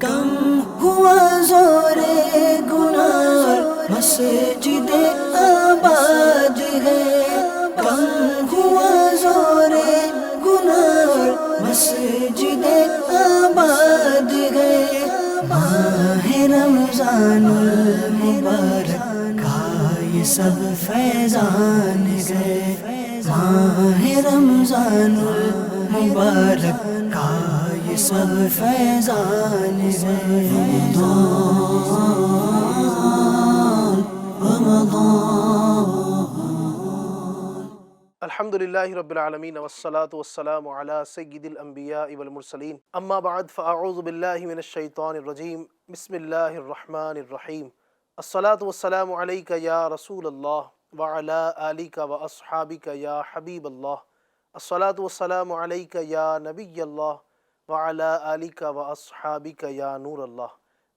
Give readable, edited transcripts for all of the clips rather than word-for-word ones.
کم ہوا زورے گناہ مسجد آباد ہے، کم ہوا زورے گناہ مسجد آباد ہے، ماہ رمضان المبارک کا یہ سب فیضان گئے، ماہ رمضان المبارک کا یہ سب فیضان گئے۔ الحمدللہ رب العالمین والصلاة والسلام علی سید الانبیاء والمرسلین، اما بعد فاعوذ باللہ من الشیطان الرجیم، بسم اللہ الرحمن الرحیم۔ الصلاة والسلام علیک یا رسول اللہ وعلی آلک واصحابک یا حبیب اللہ، الصلاة والسلام علیک یا نبی اللہ وعلی آلک واصحابک یا نور اللہ۔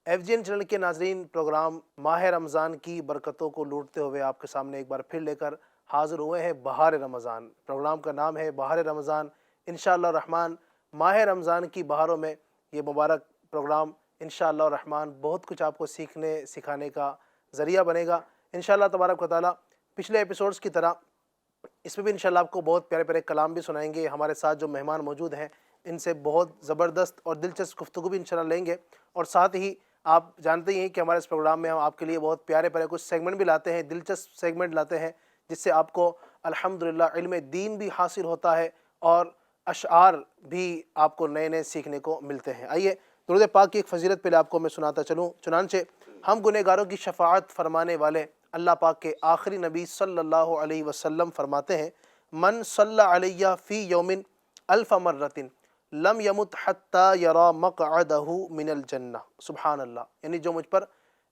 ایف جی این چینل کے ناظرین، پروگرام ماہ رمضان کی برکتوں کو لوٹتے ہوئے آپ کے سامنے ایک بار پھر لے کر حاضر ہوئے ہیں۔ بہار رمضان پروگرام کا نام ہے، بہار رمضان۔ انشاءاللہ الرحمن ماہ رمضان کی بہاروں میں یہ مبارک پروگرام انشاءاللہ الرحمن بہت کچھ آپ کو سیکھنے سکھانے کا ذریعہ بنے گا انشاءاللہ تبارک و تعالیٰ۔ پچھلے ایپیسوڈز کی طرح اس میں بھی انشاءاللہ آپ کو بہت پیارے پیارے کلام بھی سنائیں گے۔ ہمارے ساتھ جو مہمان موجود ہیں ان سے بہت زبردست اور دلچسپ گفتگو بھی انشاءاللہ لیں گے، اور ساتھ ہی آپ جانتے ہی ہیں کہ ہمارے اس پروگرام میں ہم آپ کے لیے بہت پیارے پیارے کچھ سیگمنٹ بھی لاتے ہیں، دلچسپ سیگمنٹ لاتے ہیں، جس سے آپ کو الحمدللہ علم دین بھی حاصل ہوتا ہے اور اشعار بھی آپ کو نئے نئے سیکھنے کو ملتے ہیں۔ آئیے درود پاک کی ایک فضیلت پہلے آپ کو میں سناتا چلوں۔ چنانچہ ہم گنہگاروں کی شفاعت فرمانے والے اللہ پاک کے آخری نبی صلی اللہ علیہ وسلم فرماتے ہیں، من صلی علیہ فی یوم الف مرۃ لم یمت حتی یری مقعدہ من الجنہ۔ سبحان اللہ، یعنی جو مجھ پر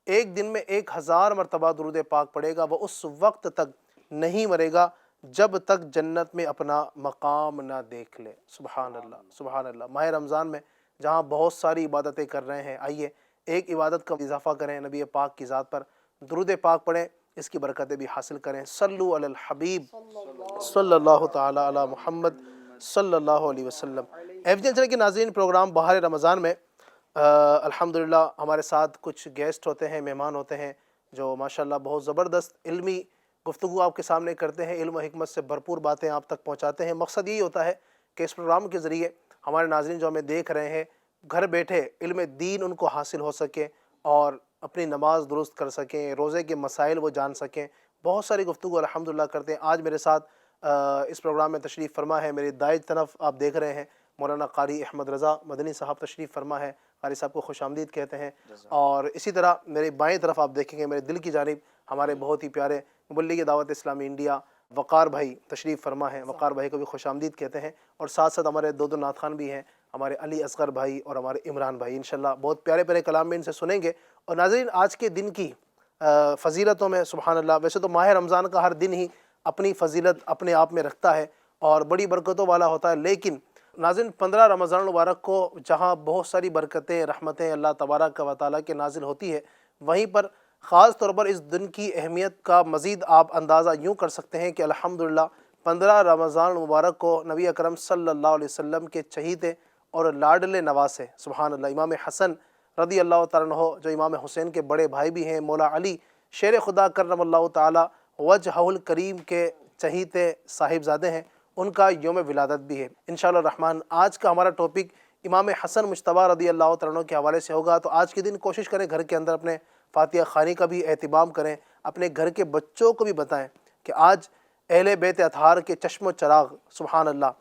ایک دن میں 1000 مرتبہ درود پاک پڑھے گا وہ اس وقت تک نہیں مرے گا جب تک جنت میں اپنا مقام نہ دیکھ لے۔ سبحان اللہ، سبحان اللہ۔ ماہ رمضان میں جہاں بہت ساری عبادتیں کر رہے ہیں، آئیے ایک عبادت کا اضافہ کریں، نبی پاک کی ذات پر درود پاک پڑھیں، اس کی برکتیں بھی حاصل کریں۔ صلو علی الحبیب صلی اللہ تعالی علی محمد صلی اللہ علیہ وسلم۔ ایف جی این چینل کے ناظرین، پروگرام بہار رمضان میں الحمدللہ ہمارے ساتھ کچھ گیسٹ ہوتے ہیں، مہمان ہوتے ہیں جو ماشاءاللہ بہت زبردست علمی گفتگو آپ کے سامنے کرتے ہیں، علم و حکمت سے بھرپور باتیں آپ تک پہنچاتے ہیں۔ مقصد یہی ہوتا ہے کہ اس پروگرام کے ذریعے ہمارے ناظرین جو ہمیں دیکھ رہے ہیں گھر بیٹھے علم دین ان کو حاصل ہو سکے اور اپنی نماز درست کر سکیں، روزے کے مسائل وہ جان سکیں۔ بہت ساری گفتگو الحمدللہ کرتے ہیں۔ آج میرے ساتھ اس پروگرام میں تشریف فرما ہے، میری دائیں طرف آپ دیکھ رہے ہیں مولانا قاری احمد رضا مدنی صاحب تشریف فرما ہے۔ قاری صاحب کو خوش آمدید کہتے ہیں۔ اور اسی طرح میرے بائیں طرف آپ دیکھیں گے میرے دل کی جانب ہمارے بہت ہی پیارے مبلغ دعوت اسلامی انڈیا وقار بھائی تشریف فرما ہے، وقار بھائی کو بھی خوش آمدید کہتے ہیں۔ اور ساتھ ساتھ ہمارے دو نعت خوان بھی ہیں، ہمارے علی اصغر بھائی اور ہمارے عمران بھائی۔ انشاءاللہ بہت پیارے پیارے کلام میں ان سے سنیں گے۔ اور ناظرین، آج کے دن کی فضیلتوں میں سبحان اللہ، ویسے تو ماہ رمضان کا ہر دن ہی اپنی فضیلت اپنے آپ میں رکھتا ہے اور بڑی برکتوں والا ہوتا ہے، لیکن ناظرین 15 رمضان المبارک کو جہاں بہت ساری برکتیں رحمتیں اللہ تبارک و تعالیٰ کے نازل ہوتی ہے، وہیں پر خاص طور پر اس دن کی اہمیت کا مزید آپ اندازہ یوں کر سکتے ہیں کہ الحمدللہ 15 رمضان المبارک کو نبی اکرم صلی اللہ علیہ وسلم کے چہیتے اور لاڈلے نواسے سبحان اللہ امام حسن رضی اللہ تعالیٰ عنہ، جو امام حسین کے بڑے بھائی بھی ہیں، مولا علی شیر خدا کرم اللہ تعالیٰ وجہہ الکریم کے چہیتے صاحبزادے ہیں، ان کا یوم ولادت بھی ہے۔ انشاءاللہ الرحمن آج کا ہمارا ٹاپک امام حسن مجتبیٰ رضی اللہ تعالیٰ عنہ کے حوالے سے ہوگا۔ تو آج کے دن کوشش کریں گھر کے اندر اپنے فاتحہ خوانی کا بھی اہتمام کریں، اپنے گھر کے بچوں کو بھی بتائیں کہ آج اہل بیت اطہار کے چشم و چراغ سبحان اللہ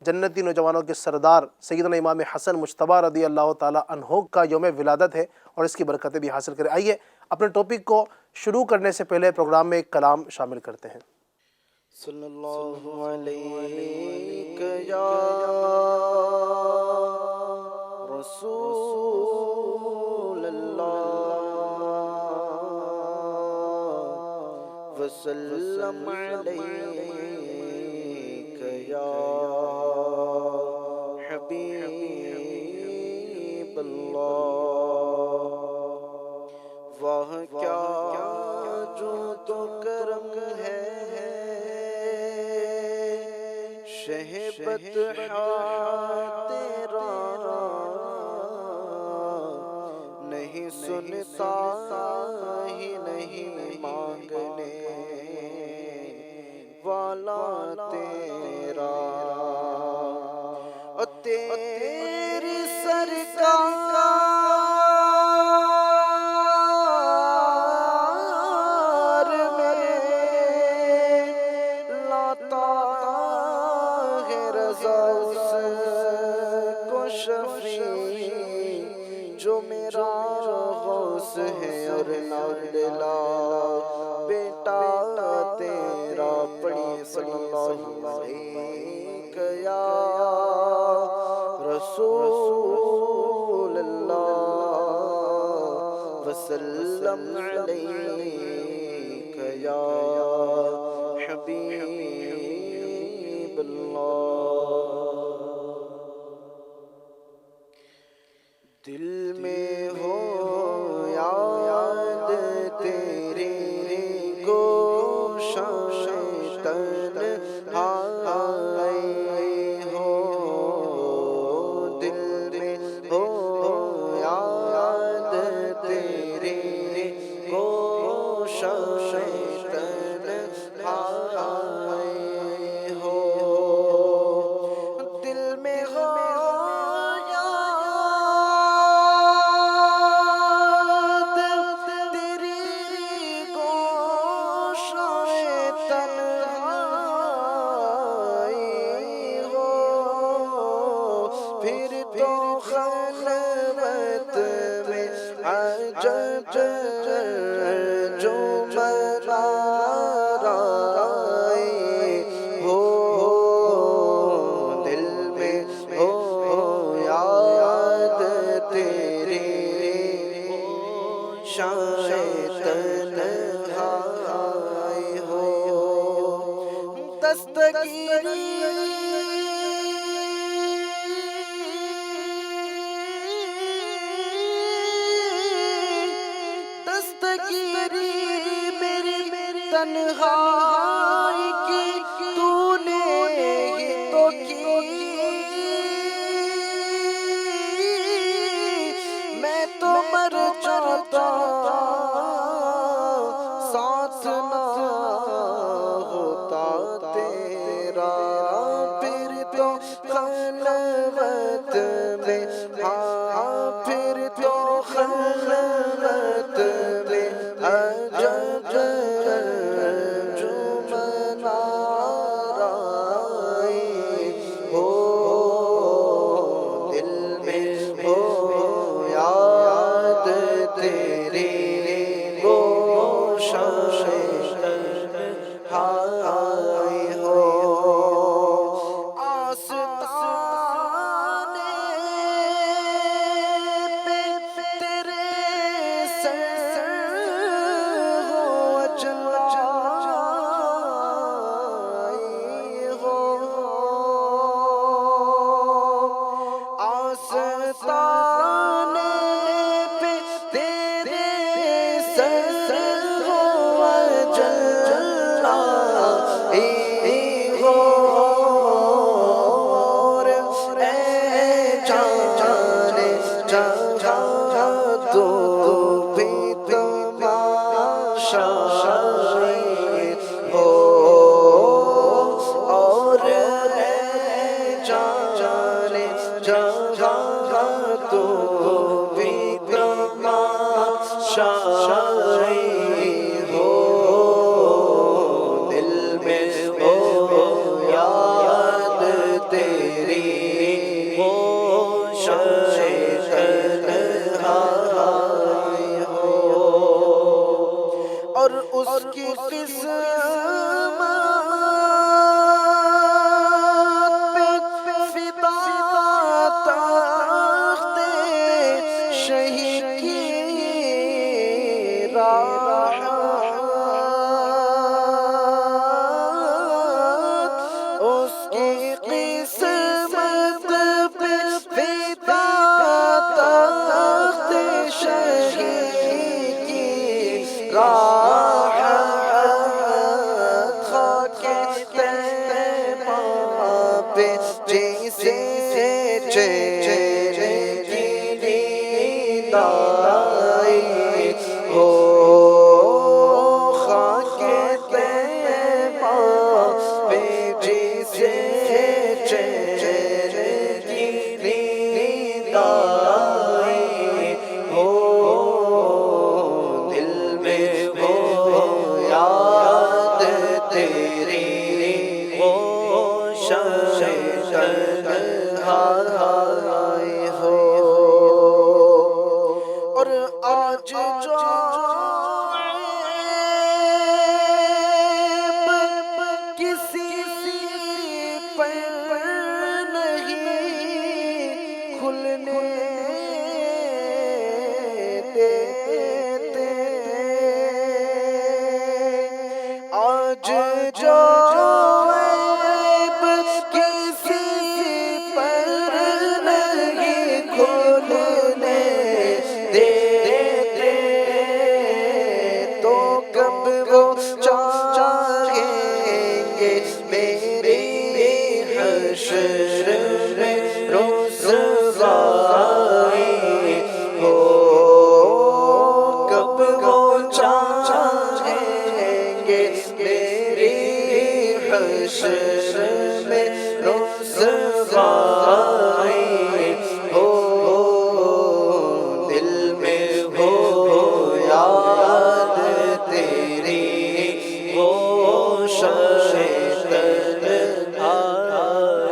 جنتی نوجوانوں کے سردار سیدنا امام حسن مجتبیٰ رضی اللہ تعالیٰ عنہ کا یوم ولادت ہے، اور اس کی برکتیں بھی حاصل کریں۔ آئیے اپنے ٹاپک کو شروع کرنے سے پہلے پروگرام میں ایک کلام شامل کرتے ہیں۔ صلی اللہ علیہ یا رسول اللہ وسلم علیک یا حبیب اللہ۔ واہ کیا جو تو کرم ہے شہبت تیرا نہیں سنتا ہی نہیں مانگنے والا تیرا، تیری سرکار میں لاتا ہے رضا اس کو شفیع جو میرا غوث ہے، اور نالا بیٹا تیرا، پڑھیے صلی اللہ علیہ یا رسول اللہ وسلم علیک یا حبیب اللہ۔ دل میں ہو یاد تیری گوشائے تنہائی ہو، دل میں ہو یاد تیری گوشائے تنہائی ہو، دل میں ہو دستگیری میری تنہائی کی تو نے ہی تو کی، میں تو مر جاتا ساتھ نہ ہوتا تیرا، پھر تو خلوت میں، ہاں پھر تو خلوت میں عجب جو منارائی ہو، دل میں ہو یاد تیری گوشائے تنہائی ہو، آستانے پہ تیرے سر ہو اجلائی ہو، آستانے پہ تیرے سر ہو اجلائی ہو، اور اے جانے جہاں تو بھی تماشائی ہو، اور اے جانے جہاں تو بھی تماشائی ہو، دل میں ہو یاد تیری گوشائے تنہائی ہو، اور اس کی قسمت پہ فدا تخت شہید کی راحت، اس کی قسمت پہ فدا تخت شہید کی راحت، خاک طیبہ پہ جیسے چین کی دیدار آج جو کسی پر نہیں کھلنے دیتے، آج جو عیب کسی پر نہیں کھلنے دیتے، تو کب وہ چاہیں گے میری حشر میں رسوائی ہو، کب وہ چاہیں گے میری حشر میں رسوائی ہو، دل میں ہو یاد تیری وہ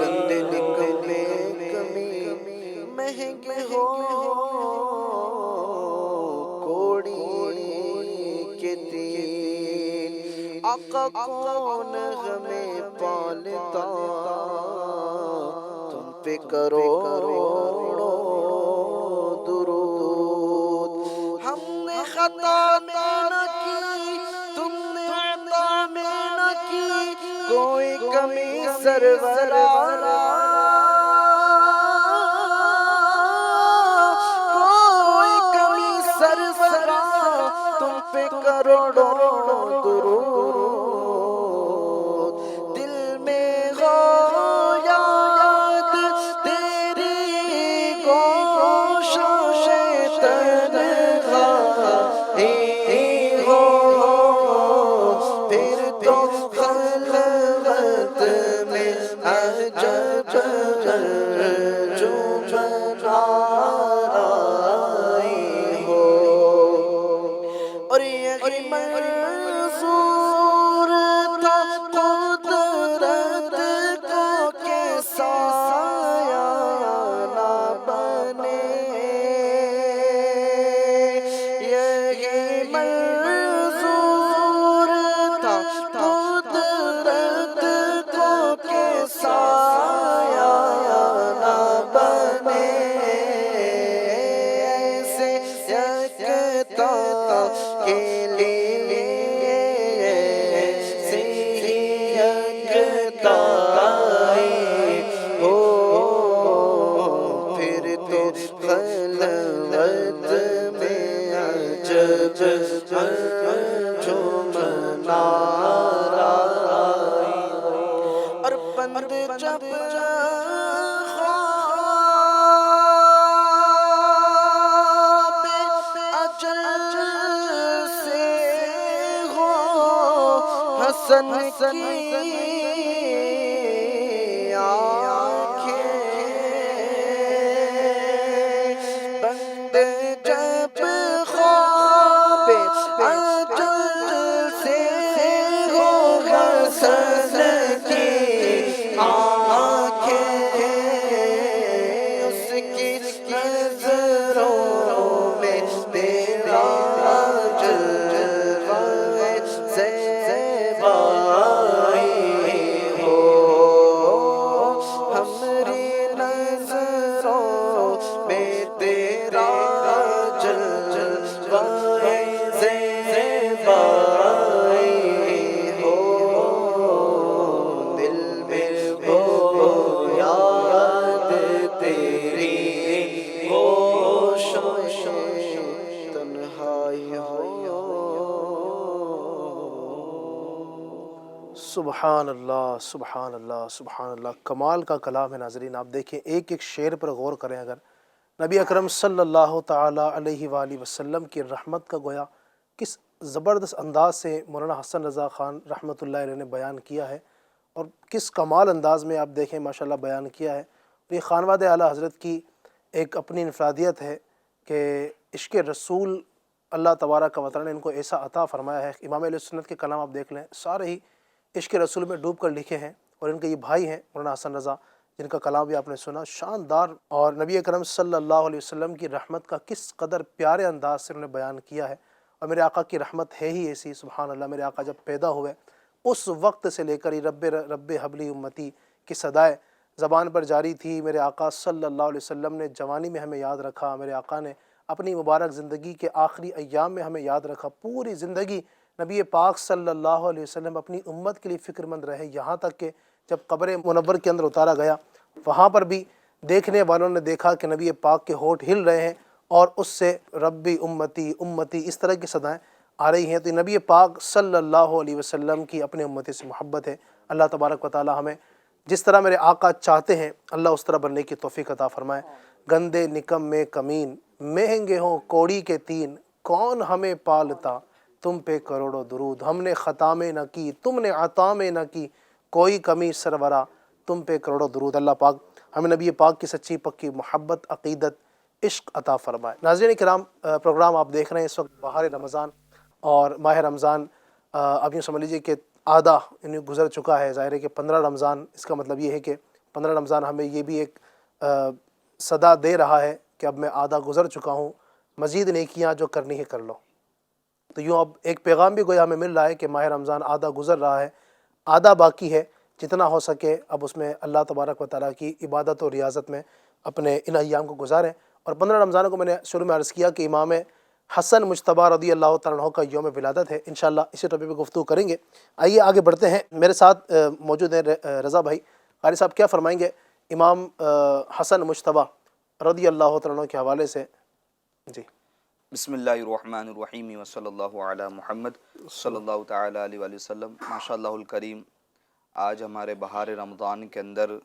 گندے نکلے کمی مہنگے ہو کوڑی کے تیر، آقا کون ہمیں پالتا، تم پہ کروڑوں درود، ہم نے خطا میں نہ کی، تم نے عطا میں نہ کی، کوئی کمی سرورا، کوئی کمی سرورا، تم پہ کروڑوں درود، دل میں ہو یاد تیری گوشش تنہائی ہو، پھر تو خلوت میں عجب آرائی ہو، اور یہی منظور تھا قدرت کو کہ سایہ نہ بنے، یہی منظور تھا قدرت کو کہ سایہ نہ بنے، ایسے یکتا کے لیے ایسے ہی یکتائی ہو، پھر تو خلوت میں عجب انجمن آرائی ہو، اور بند جب خواب اجل سے ہو حسن کی آنکھیں، بند جب خواب اجل سے ہو حسن کی آنکھیں، اس کی نظروں میں تیرا جلوہ زیبائی ہو، ہماری نظروں میں تیرا جلوہ زیبائی ہو، دل میں ہو یاد تیری گوشش تنہائی ہو۔ سبحان اللہ سبحان اللہ سبحان اللہ، کمال کا کلام ہے ناظرین۔ آپ دیکھیں ایک ایک شعر پر غور کریں، اگر نبی اکرم صلی اللہ تعالیٰ علیہ وآلہ وسلم کی رحمت کا گویا کس زبردست انداز سے مولانا حسن رضا خان رحمۃ اللہ علیہ نے بیان کیا ہے، اور کس کمال انداز میں آپ دیکھیں ماشاءاللہ بیان کیا ہے۔ یہ خانواد اعلیٰ حضرت کی ایک اپنی انفرادیت ہے کہ عشق رسول اللہ تبارک و تعالیٰ نے ان کو ایسا عطا فرمایا ہے۔ امام علیہ سنت کے کلام آپ دیکھ لیں، سارے ہی عشق رسول میں ڈوب کر لکھے ہیں، اور ان کے یہ بھائی ہیں مولانا حسن رضا، جن کا کلام بھی آپ نے سنا، شاندار، اور نبی اکرم صلی اللہ علیہ وسلم کی رحمت کا کس قدر پیارے انداز سے انہوں نے بیان کیا ہے۔ اور میرے آقا کی رحمت ہے ہی ایسی، سبحان اللہ۔ میرے آقا جب پیدا ہوئے اس وقت سے لے کر ہی رب حبلی امتی کی صدائے زبان پر جاری تھی۔ میرے آقا صلی اللہ علیہ وسلم نے جوانی میں ہمیں یاد رکھا، میرے آقا نے اپنی مبارک زندگی کے آخری ایام میں ہمیں یاد رکھا۔ پوری زندگی نبی پاک صلی اللہ علیہ وسلم اپنی امت کے لیے فکر مند رہے، یہاں تک کہ جب قبر منور کے اندر اتارا گیا، وہاں پر بھی دیکھنے والوں نے دیکھا کہ نبی پاک کے ہونٹ ہل رہے ہیں اور اس سے ربی امتی امتی اس طرح کی صدائیں آ رہی ہیں۔ تو نبی پاک صلی اللہ علیہ وسلم کی اپنے امتی سے محبت ہے۔ اللہ تبارک و تعالی ہمیں جس طرح میرے آقا چاہتے ہیں اللہ اس طرح بننے کی توفیق عطا فرمائے۔ گندے نکم میں کمین، مہنگے ہوں کوڑی کے تین، کون ہمیں پالتا تم پہ کروڑوں درود، ہم نے خطا میں نہ کی تم نے عطا میں نہ کی، کوئی کمی سرورا تم پہ کروڑوں درود۔ اللہ پاک ہمیں نبی پاک کی سچی پکی محبت، عقیدت، عشق عطا فرمائے۔ ناظرین کرام، پروگرام آپ دیکھ رہے ہیں اس وقت بہار رمضان، اور ماہ رمضان اب یوں سمجھ لیجیے کہ آدھا یعنی گزر چکا ہے۔ ظاہر ہے کہ 15 رمضان، اس کا مطلب یہ ہے کہ 15 رمضان ہمیں یہ بھی ایک صدا دے رہا ہے کہ اب میں آدھا گزر چکا ہوں، مزید نیکیاں جو کرنی ہے کر لو۔ تو یوں اب ایک پیغام بھی گویا ہمیں مل رہا ہے کہ ماہ رمضان آدھا گزر رہا ہے، آدھا باقی ہے، جتنا ہو سکے اب اس میں اللہ تبارک و تعالیٰ کی عبادت و ریاضت میں اپنے ان ایام کو گزاریں۔ اور 15 رمضان کو میں نے شروع میں عرض کیا کہ امام حسن مجتبیٰ رضی اللہ تعالیٰ عنہ کا یوم ولادت ہے، انشاءاللہ اسی ٹاپک پہ گفتگو کریں گے۔ آئیے آگے بڑھتے ہیں، میرے ساتھ موجود ہیں رضا بھائی۔ قاری صاحب کیا فرمائیں گے امام حسن مجتبیٰ رضی اللہ تعالیٰ عنہ کے حوالے سے؟ جی بسم اللہ الرحمن الرحیم وصلی اللہ علی محمد صلی اللہ تعالی علیہ وآلہ وسلم۔ ماشاء اللہ الکریم، آج ہمارے بہار رمضان کے اندر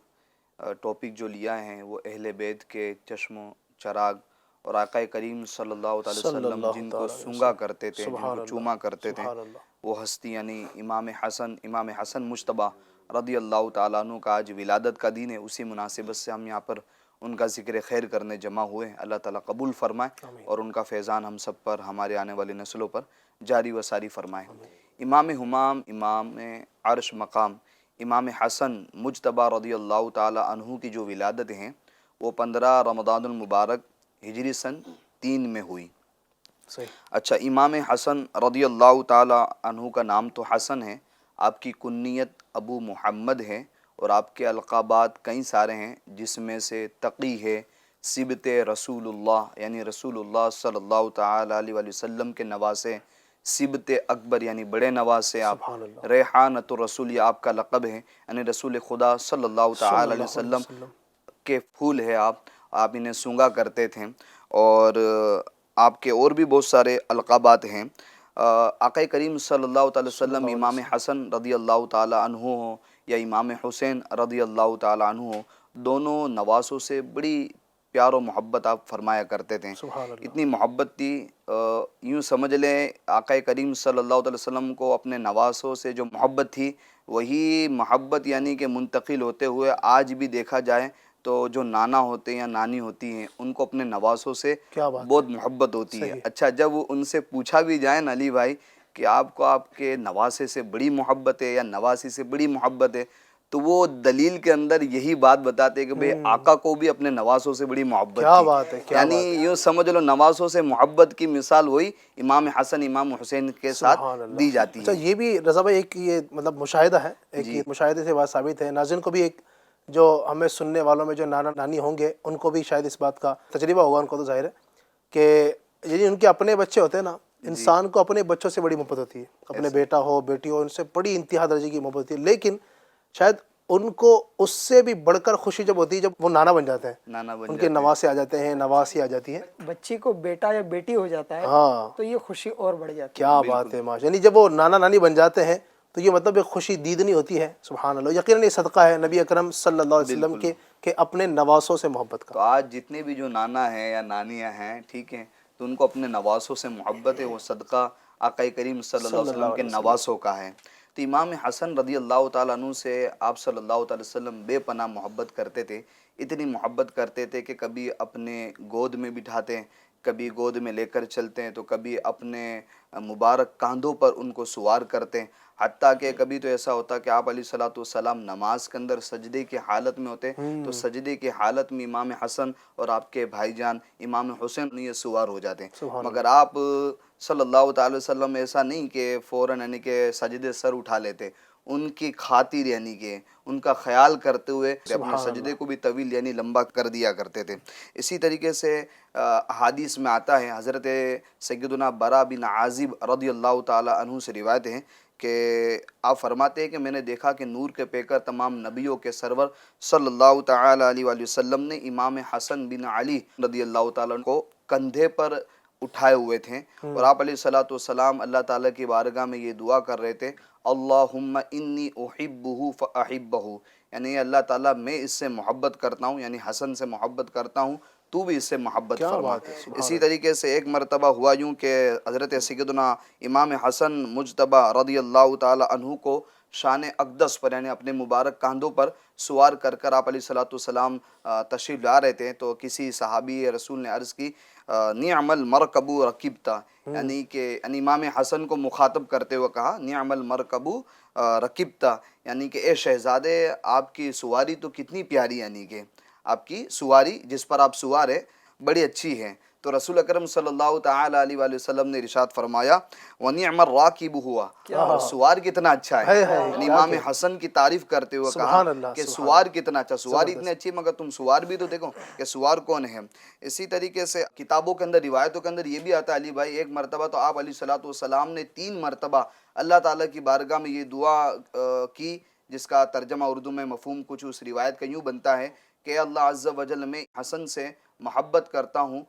ٹاپک جو لیا ہے وہ اہل بیت کے چشم و چراغ اور آقا کریم صلی اللہ تعالی وسلم جن کو سونگا کرتے تھے، جن کو چوما کرتے تھے، وہ ہستی یعنی امام حسن مجتبیٰ رضی اللہ تعالیٰ عنہ کا آج ولادت کا دن ہے۔ اسی مناسبت سے ہم یہاں پر ان کا ذکر خیر کرنے جمع ہوئے۔ اللہ تعالیٰ قبول فرمائے اور ان کا فیضان ہم سب پر، ہمارے آنے والی نسلوں پر جاری و ساری فرمائے۔ امام ہمام، امام عرش مقام، امام حسن مجتبیٰ رضی اللہ تعالیٰ عنہ کی جو ولادت ہیں وہ 15 رمضان المبارک ہجری سن 3 میں ہوئی۔ صحیح۔ اچھا، امام حسن رضی اللہ تعالیٰ عنہ کا نام تو حسن ہے، آپ کی کنیت ابو محمد ہے، اور آپ کے القابات کئی سارے ہیں، جس میں سے تقی ہے، سبت رسول اللہ یعنی رسول اللہ صلی اللہ تعالیٰ علیہ وآلہ وسلم کے نواسے، سبت اکبر یعنی بڑے نواسے آپ، سبحان اللہ۔ ریحانۃ الرسول یہ آپ کا لقب ہے، یعنی رسول خدا صلی اللہ تعالیٰ علیہ وسلم کے پھول ہے آپ انہیں سونگا کرتے تھے۔ اور آپ کے اور بھی بہت سارے القابات ہیں۔ آقا کریم صلی اللہ تعالی وسلم امام حسن رضی اللہ تعالیٰ عنہ ہوں یا امام حسین رضی اللہ تعالیٰ عنہ ہوں، دونوں نواسوں سے بڑی پیار و محبت آپ فرمایا کرتے تھے۔ سبحان اللہ۔ اتنی محبت تھی، یوں سمجھ لیں آقا کریم صلی اللہ علیہ وسلم کو اپنے نواسوں سے جو محبت تھی، وہی محبت یعنی کہ منتقل ہوتے ہوئے آج بھی دیکھا جائے تو جو نانا ہوتے ہیں یا نانی ہوتی ہیں ان کو اپنے نواسوں سے بہت محبت ہوتی ہے۔ اچھا، جب ان سے پوچھا بھی جائے نا علی بھائی کہ آپ کو آپ کے نواسے سے بڑی محبت ہے یا نواسی سے بڑی محبت ہے، تو وہ دلیل کے اندر یہی بات بتاتے کہ بھئی آقا کو بھی اپنے نواسوں سے بڑی محبت کیا تھی۔ بات ہے، کیا یعنی بات ہے۔ یوں سمجھ لو نواسوں سے محبت کی مثال وہی امام حسن امام حسین کے ساتھ دی جاتی اچھا، ہے۔ یہ بھی رضا بھائی ایک یہ مطلب مشاہدہ ہے، ایک یہ مشاہدے سے بات ثابت ہے۔ ناظرین کو بھی ایک جو ہمیں سننے والوں میں جو نانا نانی ہوں گے ان کو بھی شاید اس بات کا تجربہ ہوگا، ان کو تو ظاہر ہے کہ یعنی ان کے اپنے بچے ہوتے ہیں نا، انسان کو اپنے بچوں سے بڑی محبت ہوتی ہے، اپنے بیٹا ہو بیٹی ہو ان سے بڑی انتہا درجے کی محبت ہوتی ہے، لیکن شاید ان کو اس سے بھی بڑھ کر خوشی جب ہوتی ہے جب وہ نانا بن جاتے ہیں، ان کے نواسے آ جاتے ہیں، نواسی آ جاتی ہے۔ بچی کو بیٹا یا بیٹی ہو جاتا ہے ہاں، تو یہ خوشی اور بڑھ جاتی ہے۔ کیا بات ہے ماشاء، یعنی جب وہ نانا نانی بن جاتے ہیں تو یہ مطلب ایک خوشی دیدنی ہوتی ہے۔ سبحان اللہ، یقیناً یہ صدقہ ہے نبی اکرم صلی اللہ علیہ وسلم کے کہ اپنے نواسوں سے محبت کا۔ تو آج جتنے بھی جو نانا ہیں یا نانیاں ہیں، ٹھیک ہیں، تو ان کو اپنے نواسوں سے محبت ہے، وہ صدقہ آقا کریم صلی اللہ علیہ وسلم کے نواسوں کا ہے۔ تو امام حسن رضی اللہ تعالیٰ عنہ سے آپ صلی اللہ تعالی وسلم بے پناہ محبت کرتے تھے، اتنی محبت کرتے تھے کہ کبھی اپنے گود میں بٹھاتے ہیں، کبھی گود میں لے کر چلتے ہیں، تو کبھی اپنے مبارک کاندھوں پر ان کو سوار کرتے ہیں۔ حتیٰ کہ کبھی تو ایسا ہوتا کہ آپ علیہ الصلوۃ والسلام نماز کے اندر سجدے کی حالت میں ہوتے تو سجدے کی حالت میں امام حسن اور آپ کے بھائی جان امام حسین یہ سوار ہو جاتے ہیں. مگر آپ صلی اللہ تعالی وسلم ایسا نہیں کہ فوراً یعنی کہ سجدے سر اٹھا لیتے، ان کی خاطر یعنی کہ ان کا خیال کرتے ہوئے اپنے سجدے کو بھی طویل یعنی لمبا کر دیا کرتے تھے. اسی طریقے سے حدیث میں آتا ہے، حضرت سیدنا برا بن عازب رضی اللہ تعالی عنہ سے روایت ہے کہ آپ فرماتے ہیں کہ میں نے دیکھا کہ نور کے پیکر تمام نبیوں کے سرور صلی اللہ تعالی علیہ وآلہ وسلم نے امام حسن بن علی رضی اللہ تعالیٰ عنہ کو کندھے پر اٹھائے ہوئے تھے، اور آپ علیہ الصلوۃ والسلام اللہ تعالیٰ کی بارگاہ میں یہ دعا کر رہے تھے، اللہم انی احبہ فاحبہ، یعنی اللہ تعالیٰ میں اس سے محبت کرتا ہوں، یعنی حسن سے محبت کرتا ہوں، تو بھی اس سے محبت فرما. اسی طریقے سے ایک مرتبہ ہوا یوں کہ حضرت سیدنا امام حسن مجتبی رضی اللہ تعالی عنہ کو شان اقدس پر یعنی اپنے مبارک کاندھوں پر سوار کر کر آپ علیہ الصلوۃ والسلام تشریف لا رہے تھے، تو کسی صحابی رسول نے عرض کی نعم المرکب رکبتا، یعنی کہ امام حسن کو مخاطب کرتے ہوئے کہا نعم المرکب رکبتا، یعنی کہ اے شہزادے آپ کی سواری تو کتنی پیاری، یعنی کہ آپ کی سواری جس پر آپ سوار ہے بڑی اچھی ہے. تو رسول اکرم صلی اللہ تعالی علیہ وآلہ وسلم نے ارشاد فرمایا وَنِعْمَ الرَّاكِبُ هُوَ، اور سوار کتنا اچھا ہے، یعنی امام حسن کی تعریف کرتے ہوئے کہا کہ سوار کتنا اچھا، سواری اتنی اچھی مگر تم سوار بھی تو دیکھو کہ سوار کون ہے. اسی طریقے سے کتابوں کے اندر روایتوں کے اندر یہ بھی آتا ہے علی بھائی، ایک مرتبہ تو آپ علیہ الصلوۃ والسلام نے 3 مرتبہ اللہ تعالیٰ کی بارگاہ میں یہ دعا کی، جس کا ترجمہ اردو میں مفہوم کچھ اس روایت کا یوں بنتا ہے کہ اللہ عز و جل میں حسن سے محبت کرتا ہوں،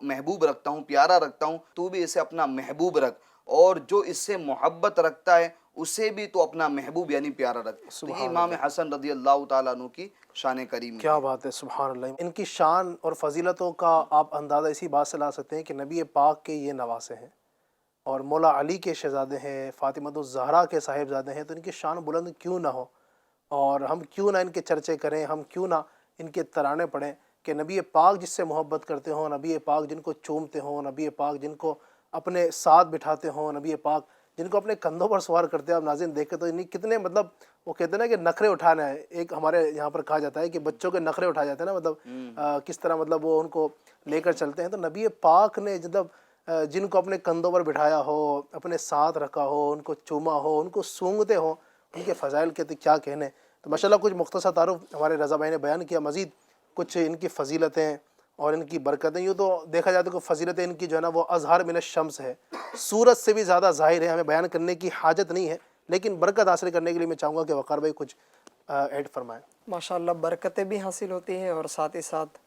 محبوب رکھتا ہوں، پیارا رکھتا ہوں، تو بھی اسے اپنا محبوب رکھ، اور جو اس سے محبت رکھتا ہے اسے بھی تو اپنا محبوب یعنی پیارا رکھ. تو یہ امام حسن رضی اللہ تعالیٰ عنہ کی شان کریم. کیا بات ہے، سبحان اللہ. ان کی شان اور فضیلتوں کا آپ اندازہ اسی بات سے لا سکتے ہیں کہ نبی پاک کے یہ نواسے ہیں اور مولا علی کے شہزادے ہیں، فاطمۃ الزہرا کے صاحبزادے ہیں، تو ان کی شان بلند کیوں نہ ہو، اور ہم کیوں نہ ان کے چرچے کریں، ہم کیوں نہ ان کے ترانے پڑھیں کہ نبی پاک جس سے محبت کرتے ہوں، نبی پاک جن کو چومتے ہوں، نبی پاک جن کو اپنے ساتھ بٹھاتے ہوں، نبی پاک جن کو اپنے کندھوں پر سوار کرتے ہیں. آپ ناظرین دیکھیں تو انہیں کتنے مطلب وہ کہتے ہیں نا کہ نخرے اٹھانا ہے، ایک ہمارے یہاں پر کہا جاتا ہے کہ بچوں کے نخرے اٹھائے جاتے ہیں نا، مطلب کس طرح مطلب وہ ان کو لے کر چلتے ہیں. تو نبی پاک نے مطلب جن کو اپنے کندھوں پر بٹھایا ہو، اپنے ساتھ رکھا ہو، ان کو چوما ہو، ان کو سونگتے ہوں، ان کے فضائل کے تو کیا کہنے. تو ماشاءاللہ کچھ مختصر تعارف ہمارے رضا بھائی نے بیان کیا، مزید کچھ ان کی فضیلتیں اور ان کی برکتیں. یوں تو دیکھا جائے تو کہ فضیلتیں ان کی جو ہے نا وہ اظہر من الشمس ہے، سورج سے بھی زیادہ ظاہر ہے، ہمیں بیان کرنے کی حاجت نہیں ہے، لیکن برکت حاصل کرنے کے لیے میں چاہوں گا کہ وقار بھائی کچھ ایڈ فرمائیں. ماشاءاللہ برکتیں بھی حاصل ہوتی ہیں، اور ساتھ ہی ساتھ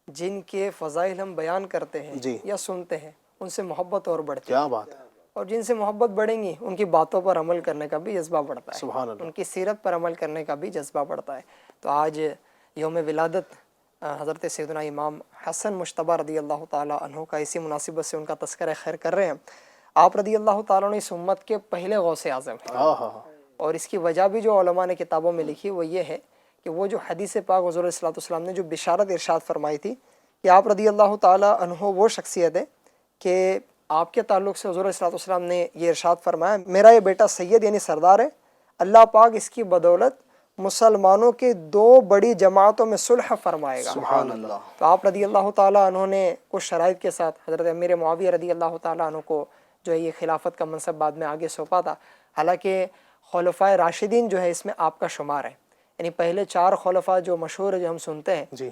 جن کے فضائل ہم بیان کرتے ہیں جی یا سنتے ہیں ان سے محبت اور بڑھتی ہے، کیا بات ہے، اور جن سے محبت بڑھیں گی ان کی باتوں پر عمل کرنے کا بھی جذبہ بڑھتا ہے، سبحان اللہ. ان کی سیرت پر عمل کرنے کا بھی جذبہ بڑھتا ہے. تو آج یوم ولادت حضرت سیدنا امام حسن مجتبی رضی اللہ تعالیٰ عنہ کا، اسی مناسبت سے ان کا تذکرہ خیر کر رہے ہیں. آپ رضی اللہ تعالیٰ عنہ اس امت کے پہلے غوث اعظم ہیں، اور اس کی وجہ بھی جو علماء نے کتابوں میں لکھی وہ یہ ہے کہ وہ جو حدیث پاک حضور صلی اللہ علیہ وسلم نے جو بشارت ارشاد فرمائی تھی کہ آپ رضی اللہ تعالیٰ عنہ وہ شخصیت ہے کہ آپ کے تعلق سے حضور صلی اللہ علیہ وسلم نے یہ ارشاد فرمایا میرا یہ بیٹا سید یعنی سردار ہے، اللہ پاک اس کی بدولت مسلمانوں کے 2 بڑی جماعتوں میں صلح فرمائے گا. سبحان اللہ. تو آپ رضی اللہ تعالیٰ عنہ نے کچھ شرائط کے ساتھ حضرت امیر معاویہ رضی اللہ تعالیٰ عنہ کو جو ہے یہ خلافت کا منصب بعد میں آگے سونپا تھا. حالانکہ خلفائے راشدین جو ہے اس میں آپ کا شمار ہے، یعنی پہلے 4 خلفاء جو مشہور ہے جو ہم سنتے ہیں جی،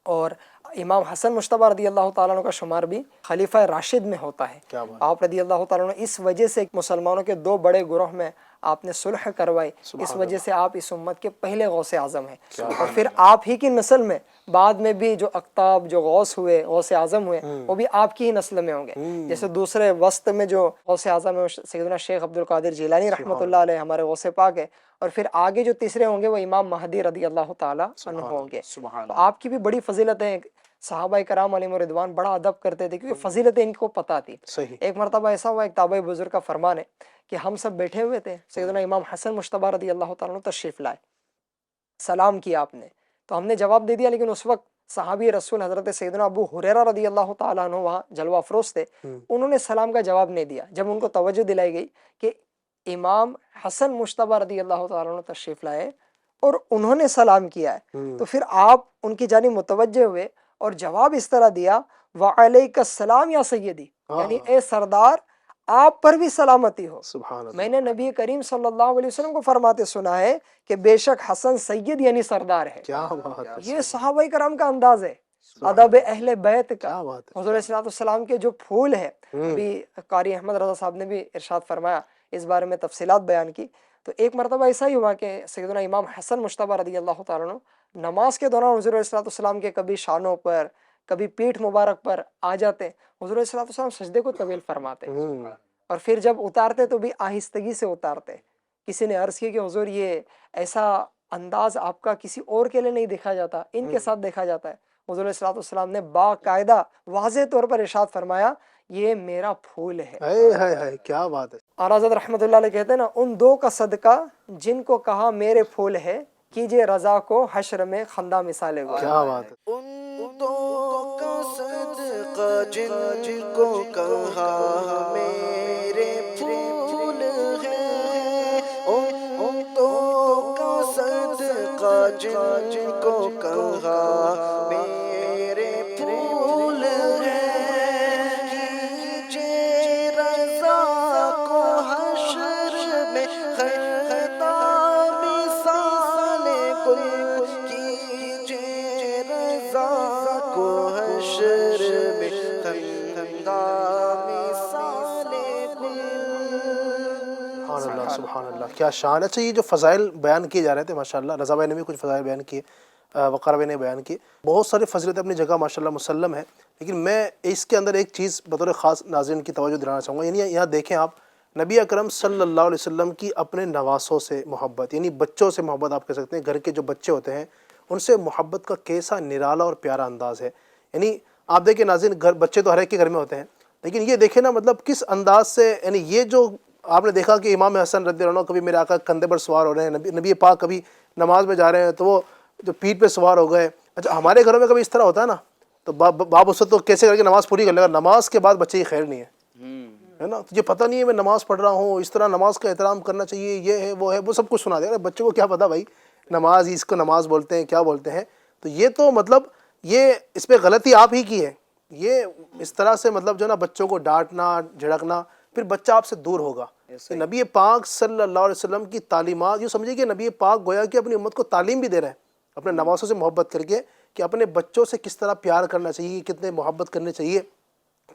اور امام حسن مجتبی رضی اللہ تعالیٰ عنہ کا شمار بھی خلیفہ راشد میں ہوتا ہے. آپ رضی اللہ تعالیٰ عنہ اس وجہ سے مسلمانوں کے 2 بڑے گروہ میں آپ نے صلح کروائی، اس وجہ سے آپ اس امت کے پہلے غوث اعظم ہیں. اور پھر آپ ہی کی نسل میں بعد میں بھی جو اقطاب جو غوث ہوئے، غوث اعظم ہوئے، وہ بھی آپ کی ہی نسل میں ہوں گے. جیسے دوسرے وسط میں جو غوث اعظم ہے سیدنا شیخ عبد القادر جیلانی رحمۃ اللہ علیہ ہمارے غوث پاک ہے، اور پھر آگے جو تیسرے ہوں گے وہ امام مہدی رضی اللہ تعالیٰ عنہ ہوں گے. تو آپ کی بھی بڑی فضیلتیں، صحابہ کرام علیہم رضوان بڑا ادب کرتے تھے کیونکہ فضیلتیں ان کو پتہ تھی. ایک مرتبہ ایسا ہوا، ایک تابعی بزرگ کا فرمان ہے کہ ہم سب بیٹھے ہوئے تھے، سیدنا امام حسن مجتبی رضی اللہ تعالیٰ عنہ تشریف لائے، سلام کیا آپ نے تو ہم نے جواب دے دیا، لیکن اس وقت صحابی رسول حضرت سیدنا ابو ہریرہ رضی اللہ تعالیٰ عنہ وہاں جلوہ افروز تھے، انہوں نے سلام کا جواب نہیں دیا. جب ان کو توجہ دلائی گئی کہ امام حسن مشتبہ رضی اللہ تعالیٰ عنہ تشریف لائے اور انہوں نے سلام کیا ہے، تو پھر آپ ان کی جانب متوجہ ہوئے اور جواب اس طرح دیا وعلیک السلام یا سیدی، یعنی اے سردار آپ پر بھی سلامتی ہو۔ سبحان اللہ، میں نے نبی کریم صلی اللہ علیہ وسلم کو فرماتے سنا ہے کہ بے شک حسن سید یعنی سردار ہے۔ کیا بات ہے، یہ صحابہ کرام کا انداز ہے، ادب اہل بیت کا۔ کیا بات ہے، حضور علیہ السلام کے جو پھول ہیں، ابھی قاری احمد رضا صاحب نے بھی ارشاد فرمایا، اس بارے میں تفصیلات بیان کی۔ تو ایک مرتبہ ایسا ہی ہوا کہ سیدنا امام حسن مشتبہ رضی اللہ تعالیٰ عنہ نماز کے دوران حضور علیہ السلام کے کبھی شانوں پر کبھی پیٹھ مبارک پر آ جاتے، حضور علیہ السلام سجدے کو طویل فرماتے اور پھر جب اتارتے تو بھی آہستگی سے اتارتے۔ کسی نے عرض کی کہ حضور یہ ایسا انداز آپ کا کسی اور کے لیے نہیں دیکھا جاتا، ان کے ساتھ دیکھا جاتا ہے۔ حضور علیہ السلام نے باقاعدہ واضح طور پر ارشاد فرمایا یہ میرا پھول ہے۔ ہائے کیا بات ہے، اعلیٰ حضرت رحمۃ اللہ علیہ کہتے ہیں نا، ان دو کا صدقہ جن کو کہا میرے پھول ہے، کیجئے رضا کو حشر میں خندہ مثال گل۔ کیا بات ہے، ان دو کا صدقہ جن کو کہا میرے پھول ہے، ان دو کا صدقہ جن کو کہا میرے پھول ہے، کیجئے رضا کو حشر میں خندہ مثال گل، کیجئے رضا کو حشر میں خندہ مثال گل۔ سبحان اللہ، سبحان اللہ، کیا شان ہے۔ اچھا، یہ جو فضائل بیان کیے جا رہے تھے ماشاءاللہ، رضا بھائی نے بھی کچھ فضائل بیان کیے، وقار بھائی نے بیان کیے، بہت ساری فضیلتیں اپنی جگہ ماشاءاللہ مسلم ہے، لیکن میں اس کے اندر ایک چیز بطور خاص ناظرین کی توجہ دلانا چاہوں گا، یعنی یہاں دیکھیں آپ، نبی اکرم صلی اللہ علیہ وسلم کی اپنے نواسوں سے محبت، یعنی بچوں سے محبت آپ کہہ سکتے ہیں، گھر کے جو بچے ہوتے ہیں ان سے محبت کا کیسا نرالا اور پیارا انداز ہے۔ یعنی آپ دیکھیں ناظرین، گھر بچے تو ہر ایک کے گھر میں ہوتے ہیں، لیکن یہ دیکھیں نا مطلب کس انداز سے، یعنی یہ جو آپ نے دیکھا کہ امام حسن رضی اللہ عنہ کبھی میرے آقا کندھے پر سوار ہو رہے ہیں، نبی پاک کبھی نماز میں جا رہے ہیں تو وہ جو پیٹھ پہ سوار ہو گئے۔ اچھا، ہمارے گھروں میں کبھی اس طرح ہوتا ہے نا، تو باپ اس وقت تو کیسے کر کے نماز پوری کر لے گا، نماز کے بعد بچے کی خیر نہیں ہے نا، تجھے پتہ نہیں ہے میں نماز پڑھ رہا ہوں، اس طرح نماز کا احترام کرنا چاہیے، یہ ہے وہ ہے، وہ سب کچھ سنا دے گا بچے کو، کیا پتہ بھائی نماز اس کو نماز بولتے ہیں کیا بولتے ہیں۔ تو یہ تو مطلب یہ اس پہ غلطی آپ ہی کی ہے، یہ اس طرح سے مطلب جو نا بچوں کو ڈانٹنا جھڑکنا، پھر بچہ آپ سے دور ہوگا۔ کہ نبی پاک صلی اللہ علیہ وسلم کی تعلیمات، یہ سمجھیے کہ نبی پاک گویا کہ اپنی امت کو تعلیم بھی دے رہے ہیں اپنے نواسوں سے محبت کر کے، کہ اپنے بچوں سے کس طرح پیار کرنا چاہیے، کتنے محبت کرنے چاہیے۔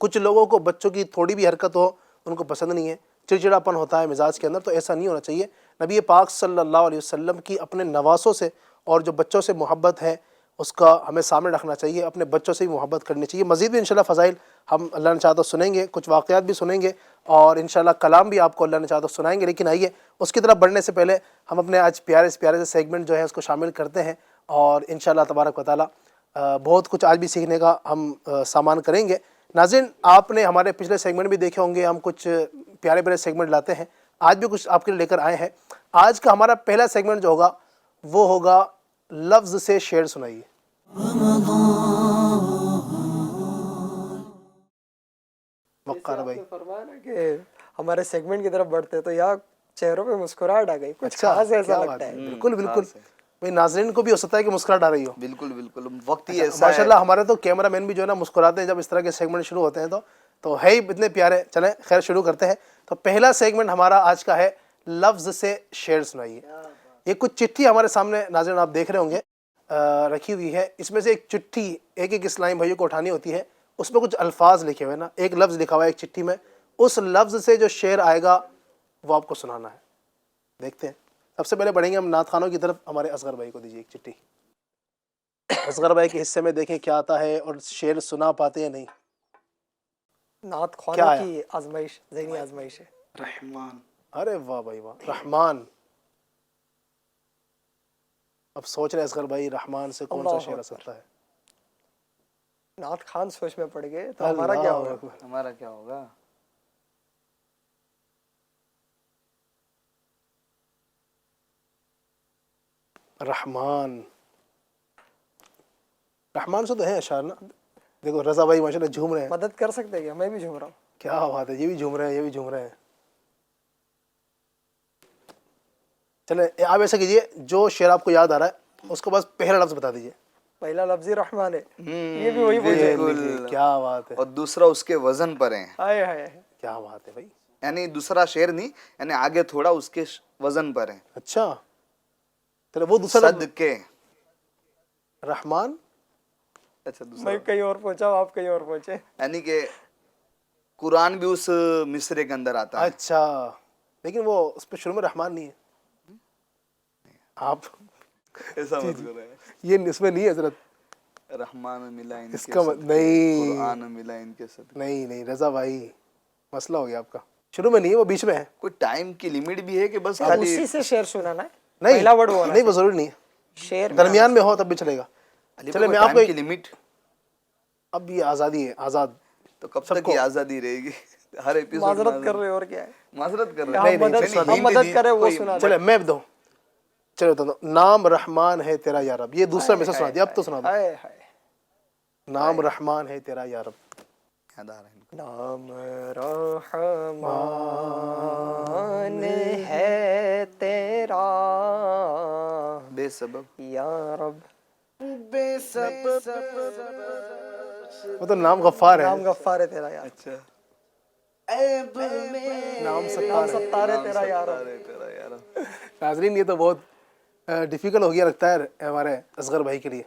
کچھ لوگوں کو بچوں کی تھوڑی بھی حرکت ہو ان کو پسند نہیں ہے، چڑچڑاپن ہوتا ہے مزاج کے اندر، تو ایسا نہیں ہونا چاہیے۔ نبی پاک صلی اللہ علیہ وسلم کی اپنے نواسوں سے اور جو بچوں سے محبت ہے اس کا ہمیں سامنے رکھنا چاہیے، اپنے بچوں سے بھی محبت کرنی چاہیے۔ مزید بھی انشاءاللہ فضائل ہم اللہ نے چاہا تو سنیں گے، کچھ واقعات بھی سنیں گے، اور انشاءاللہ کلام بھی آپ کو اللہ نے چاہا تو سنائیں گے، لیکن آئیے اس کی طرف بڑھنے سے پہلے ہم اپنے آج پیارے سے سیگمنٹ جو ہے اس کو شامل کرتے ہیں، اور انشاءاللہ تبارک و تعالی بہت کچھ آج بھی سیکھنے کا ہم سامان کریں گے۔ ناظرین، آپ نے ہمارے پچھلے سیگمنٹ بھی دیکھے ہوں گے، ہم کچھ پیارے سیگمنٹ لاتے ہیں، آج بھی کچھ آپ کے لیے لے کر آئے ہیں۔ آج کا ہمارا پہلا سیگمنٹ جو ہوگا وہ ہوگا لفظ سے شعر سنائیے۔ وقار بھائی، فرمانا کہ ہمارے سیگمنٹ کی طرف بڑھتے تو یہاں چہروں پہ مسکراہٹ آ گئی، کچھ خاص ایسا لگتا ہے۔ بالکل بھائی، ناظرین کو بھی ہو سکتا ہے کہ مسکراہٹ آ رہی ہو۔ بالکل وقت ہی ایسا ہے۔ ماشاءاللہ ہمارے تو کیمرہ مین بھی جو ہے نا مسکراتے ہیں جب اس طرح کے سیگمنٹ شروع ہوتے ہیں، تو ہے ہی اتنے پیارے۔ چلیں خیر شروع کرتے ہیں۔ تو پہلا سیگمنٹ ہمارا آج کا ہے لفظ سے شعر سنائیے۔ یہ کچھ چٹھی ہمارے سامنے ناظرین آپ دیکھ رہے ہوں گے رکھی ہوئی ہے، اس میں سے ایک چٹھی ایک اسلامی بھائیوں کو اٹھانی ہوتی ہے، اس میں کچھ الفاظ لکھے ہوئے نا، ایک لفظ لکھا ہوا ہے ایک چٹھی میں، اس لفظ سے جو شعر آئے گا وہ آپ کو سنانا ہے۔ دیکھتے ہیں، سب سے پہلے بڑھیں گے ہم نعت خانوں کی طرف۔ ہمارے اصغر بھائی کو دیجیے ایک چٹھی، اصغر بھائی کے حصے میں دیکھیں کیا آتا ہے اور شعر سنا پاتے ہیں نہیں۔ نعت خوانوں کی آزمائش، ذہنی آزمائش ہے۔ رحمان، ارے واہ بھائی واہ، رحمان۔ اب سوچ رہے اصغر بھائی رحمان سے کون سا شعر آ سکتا ہے؟ نعت خان سوچ میں پڑ گئے تو ہمارا کیا ہوگا؟ ہمارا کیا ہوگا؟ رحمان، رحمان سے تو ہے اشعار نا۔ دیکھو رضا بھائی ماشاءاللہ جھوم رہے ہیں، مدد کر سکتے ہیں کہ میں بھی جھوم رہا ہوں؟ کیا بات ہے، یہ بھی جھوم رہے ہیں، یہ بھی جھوم رہے ہیں۔ چلیں آپ ایسا کیجیے جو شعر آپ کو یاد آ رہا ہے اس کو بس پہلا لفظ بتا دیجیے. پہلا لفظ ہی رحمان ہے, یہ بھی وہی بولے. بالکل. کیا بات ہے, اور دوسرا اس کے وزن پر ہے, ہائے ہائے, کیا بات ہے بھائی. یعنی دوسرا شعر نہیں, یعنی آگے تھوڑا اس کے وزن پر ہے. اچھا چلے وہ دوسرا لفظ صدقے. رحمان. اچھا دوسرا, میں کہیں اور پہنچا ہوں, آپ کہیں اور پہنچے. یعنی کہ قرآن بھی اس مصرے کے اندر آتا ہے. اچھا لیکن وہ اس پہ شروع میں رحمان نہیں ہے. آپ ایسا مت کرو, یہ اس میں نہیں ہے حضرت. رحمان ملا ان اس کے کا صدقے, نہیں قرآن ملا ان کے صدقے. نہیں رضا بھائی مسئلہ ہو گیا آپ کا. شروع میں نہیں ہے, وہ بیچ میں ہے. کوئی ٹائم کی لمٹ بھی ہے کہ بس اب خالی اسی سے شعر سنانا ہے, نہیں پہلا ورڈ وہ نہیں, وہ ضروری نہیں ہے, شعر درمیان میں ہو تب بھی چلے گا. چلے میں آپ کو کی لمٹ. اب یہ آزادی ہے, آزاد. تو کب تک یہ آزادی رہے گی؟ ہر ایپیسوڈ معذرت کر رہے اور کیا ہے, معذرت کر ہم رہے ہم مدد کرے وہ سنا دیں. چلے میں بتاؤں, چلے بتا دو. نام رحمان ہے تیرا یا رب, یہ دوسرا میں سے سنا دیا, اب تو سنا دو. ہائے ہائے, نام رحمان ہے تیرا یا رب. یاد آ رہا ہے. نام رحمان ہے تیرا بے سبب یا رب, بے سبب وہ تو نام غفار ہے. نام غفار ہے تیرا یا رب, اچھا عیب میں نام نام ستار ہے تیرا یا رب. تیرا یار. ناظرین یہ تو بہت ڈیفیکلٹ ہو گیا لگتا ہے ہمارے اصغر بھائی کے لیے.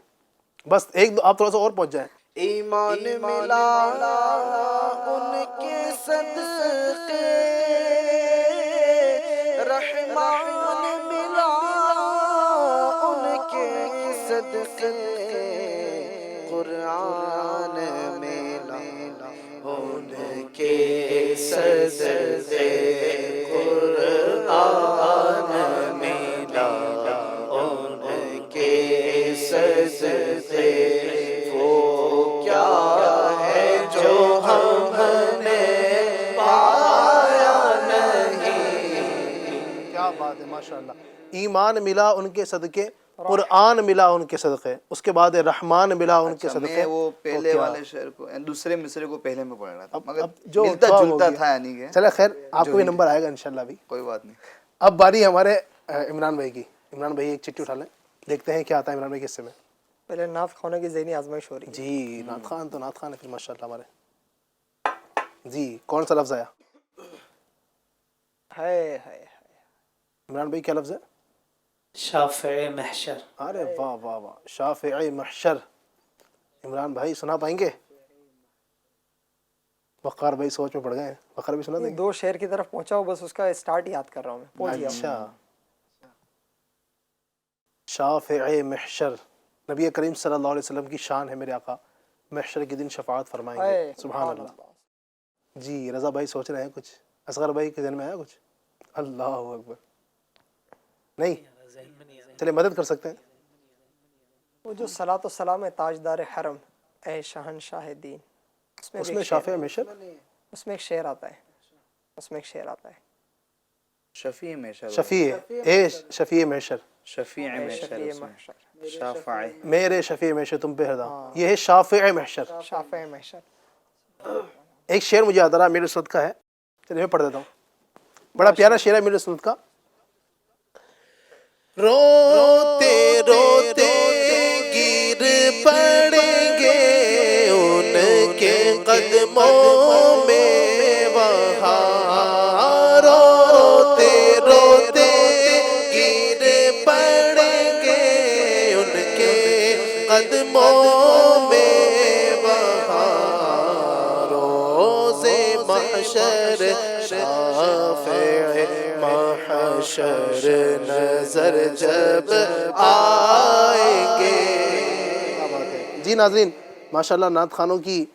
بس ایک دو آپ تھوڑا سا اور پہنچ جائیں. ایمان ملا ان کے صدقے, رحمان ملا ان کے صدقے, قرآن ملا ان کے صدقے, قرآن ملا ان کے صدقے. وہ کیا ہے جو ہم نے پایا نہیں. کیا بات ہے, ماشاء اللہ. ایمان ملا ان کے صدقے, قرآن ملا ان کے صدقے, اس کے بعد رحمان ملا ان کے صدقے. میں وہ پہلے والے شعر کو, دوسرے مصرے کو پہلے میں پڑھ رہا تھا, مگر جو ملتا خواب جلتا ہوگی. تھا, یعنی کہ چلے خیر, آپ کو یہ نمبر آئے گا انشاءاللہ ابھی. کوئی بات نہیں. اب باری ہے ہمارے عمران بھائی کی. عمران بھائی ایک چٹھی اٹھا لیں, دیکھتے ہیں کیا آتا ہے عمران بھائی کے حصے میں. پہلے نعت خوانوں کی ذہنی آزمائش ہو رہی ہے. جی نعت خان تو نعت خان ہے پھر ماشاء اللہ ہمارے. جی کون سا لفظ آیا ہائے ہائے, عمران بھائی, کیا لفظ ہے؟ شافع محشر. ارے واہ واہ واہ, شافع محشر. عمران بھائی سنا پائیں گے؟ وقار بھائی سوچ میں پڑ گئے ہیں, وقار بھی سنا دیں گے؟ دو شعر کی طرف پہنچا ہوں, بس اس کا اسٹارٹ یاد کر رہا ہوں میں, پہنچ گیا ہوں. اچھا, شافع محشر, نبی کریم صلی اللہ علیہ وسلم کی شان ہے میرے آقا, محشر کے دن شفاعت فرمائیں گے. سبحان اللہ. جی رضا بھائی سوچ رہے ہیں کچھ, اصغر بھائی کے ذہن میں آیا کچھ؟ اللہ اکبر, نہیں چلے مدد کر سکتے ہیں. وہ جو صلاۃ و سلام ہے تاجدار حرم اے شہنشاہ دین, اس میں شافع محشر, اس میں ایک شعر آتا ہے, اس میں ایک شعر آتا ہے, شفیع محشر. شفیع اے شفیع محشر, شفیع محشر, شفیع محشر, شافع. میرے شفیع محشر تم پہ ہدا, یہ ہے شافع محشر. شافع محشر. ایک شعر مجھے یاد آ رہا, میرے سنت کا ہے, چلیے میں پڑھ دیتا ہوں. بڑا پیارا شعر ہے میرے سنت کا. روتے روتے گر پڑیں گے ان کے قدموں میں وہاں, روتے روتے گر پڑیں گے ان کے قدموں میں وہاں, روزے محشر شافع محشر نظر جب آئیں گے. جی ناظرین ماشاءاللہ نعت خانوں کی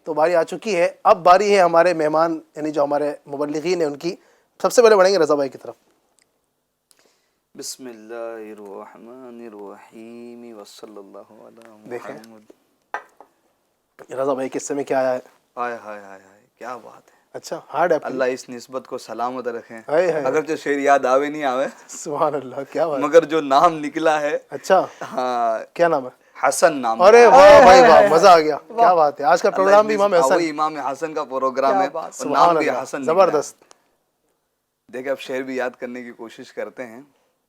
تو باری آ چکی ہے. اب باری ہے ہمارے مہمان یعنی جو ہمارے مبلغین ہیں ان کی. سب سے پہلے بڑھیں گے رضا بھائی کی طرف. بسم اللہ الرحمن الرحیم وصلی اللہ علی محمد. رضا بھائی کے حصے میں کیا آیا ہے؟ ہائے ہائے ہائے ہائے, کیا بات ہے. اچھا ہارڈ ہے. اللہ اس نسبت کو سلامت رکھیں. ہائے ہائے, اگر جو شعر یاد آوے نہیں آوے, سبحان اللہ, کیا بات. مگر جو نام نکلا ہے, اچھا ہاں کیا نام ہے؟ حسن نام. ارے واہ بھائی واہ, مزہ آ گیا. کیا بات ہے, آج کا پروگرام بھی امام حسن. وہی امام حسن کا پروگرام ہے, اور سبحان نام بھی اللہ, حسن. زبردست. دیکھیں اب شعر بھی یاد کرنے کی کوشش کرتے ہیں.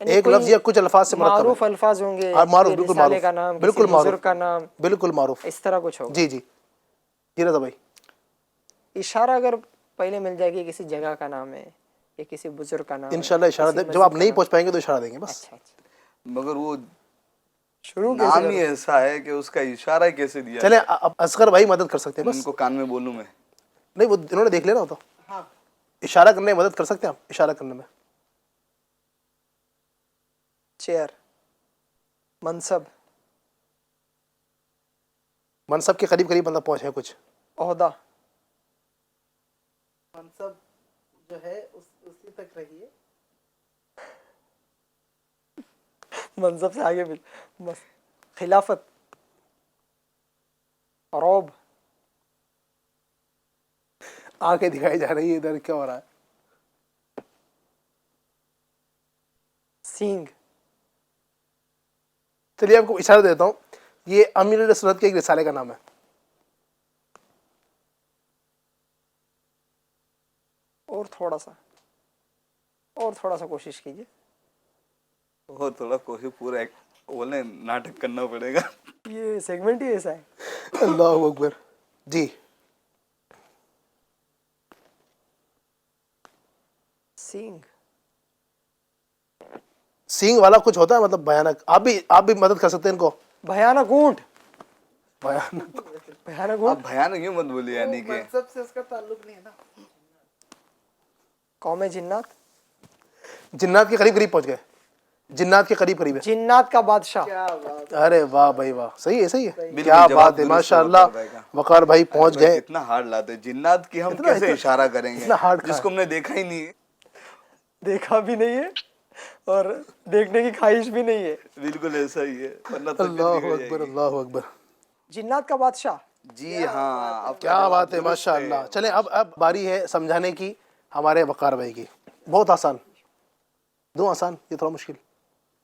ایک لفظ یا کچھ الفاظ سے مرکب معروف الفاظ ہوں گے, معروف, کسی بالکل رسالے معروف, کا نام, بالکل کسی معروف, بزرگ کا نام, بالکل معروف, اس طرح کچھ ہوگا. جی جی جی رضا بھائی. اشارہ اگر پہلے مل جائے گی, کسی جگہ کا نام ہے یا کسی بزرگ کا نام ہے, انشاءاللہ اشارہ کسی جب آپ مسجد نہیں کا پہنچ پائیں گے تو اشارہ دیں گے نام. بس. اچھا اچھا, مگر وہ شروع نام ہی کیسے ایسا ہے کہ اس کا اشارہ کیسے دیا چلیں اب اصغر بھائی مدد کر سکتے ہیں ان بس. کو کان میں بولوں میں. نہیں وہ انہوں نے دیکھ لینا ہوتا. اشارہ کرنے میں مدد کر سکتے ہیں آپ, اشارہ کرنے میں. چیئر, منصب, منصب کے قریب قریب مطلب پہنچے کچھ. عہدہ, منصب جو ہے اسی تک رہیے. منصب سے آگے بھی بس. خلافت, عروب, آنکھیں دکھائی جا رہی ہے ادھر, کیا ہو رہا ہے؟ سینگ, چلیے آپ کو اشارہ دیتا ہوں, یہ امیر سنت کے ایک رسالے کا نام ہے. اور تھوڑا سا کوشش کیجیے. اور تھوڑا کوشش پورا بولے ناٹک کرنا پڑے گا. یہ سیگمنٹ ہی ایسا ہے. اللہ اکبر. جی سینگ, سینگ والا کچھ ہوتا ہے مطلب بھیانک. آپ بھی مدد کر سکتے ہیں ان کو. بھیانک اونٹ, بھیانک بھیانک آپ اونٹ, بھیانک کیوں مت بولیے, یعنی کہ سب سے اس کا تعلق نہیں ہے نا. قوم جنات, جنات کے قریب قریب پہنچ گئے. جنات کے قریب قریب ہے. جنات کا بادشاہ. ارے واہ بھائی واہ, صحیح ہے صحیح ہے, بالکل کیا جواب بات ہے, درست ماشاء ہے اللہ. وقار بھائی کا. وقار بھائی پہنچ گئے. اتنا ہارڈ لاتے جنات کی, ہم اتنا- کیسے اتنا- اشارہ کریں گے اتنا hard جس کہاں کو ہم نے دیکھا ہی نہیں ہے. دیکھا بھی نہیں ہے اور دیکھنے کی خواہش بھی نہیں ہے. بالکل ایسا ہی ہے, ورنہ تکلیف اللہ ہو جائے اکبر, گی. اللہ اکبر. جنات کا بادشاہ. جی ہاں, آپ کا کیا جواب بات ہے, درست ماشاء اللہ. چلیں اب باری ہے سمجھانے کی ہمارے وقار بھائی کی. بہت آسان, دو آسان, یہ تھوڑا مشکل.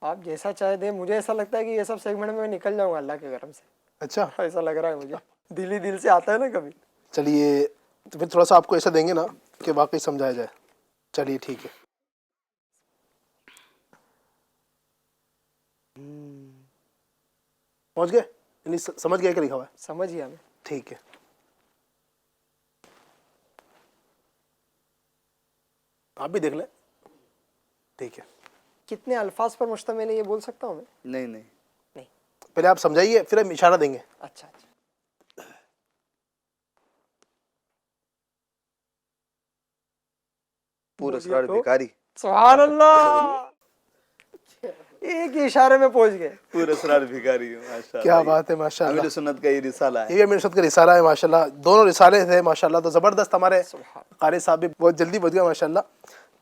آپ جیسا چاہے دیں. مجھے ایسا لگتا ہے کہ یہ سب سیگمنٹ میں نکل جاؤں گا اللہ کے کرم سے. اچھا ایسا لگ رہا ہے مجھے, دل ہی دل سے آتا ہے نا کبھی. چلیے تو پھر تھوڑا سا آپ کو ایسا دیں گے نا کہ واقعی سمجھایا جائے. چلیے ٹھیک ہے. پہنچ گئے, یعنی سمجھ گئے کہ لکھا ہوا ہے؟ سمجھ گیا میں. ٹھیک ہے. آپ بھی دیکھ لیں. ٹھیک ہے, کتنے الفاظ پر مشتمل ہے یہ بول سکتا ہوں میں؟ نہیں نہیں, نہیں. پہلے آپ سمجھائیے پھر ہم اشارہ دیں گے. اچھا اچھا. پورا اسرار بھکاری. سبحان اللہ, ایک ہی اشارے میں پہنچ گئے. پورا اسرار بھکاری. ماشاء اللہ, کیا بات ہے, ماشاء اللہ. امیر سنت کا یہ رسالہ یہ ہے. بھی امیر سنت کا رسالہ ہے ماشاء اللہ. دونوں رسالے تھے ماشاء اللہ. تو زبردست, ہمارے قاری صاحب بھی بہت جلدی پہنچ گئے ماشاء اللہ.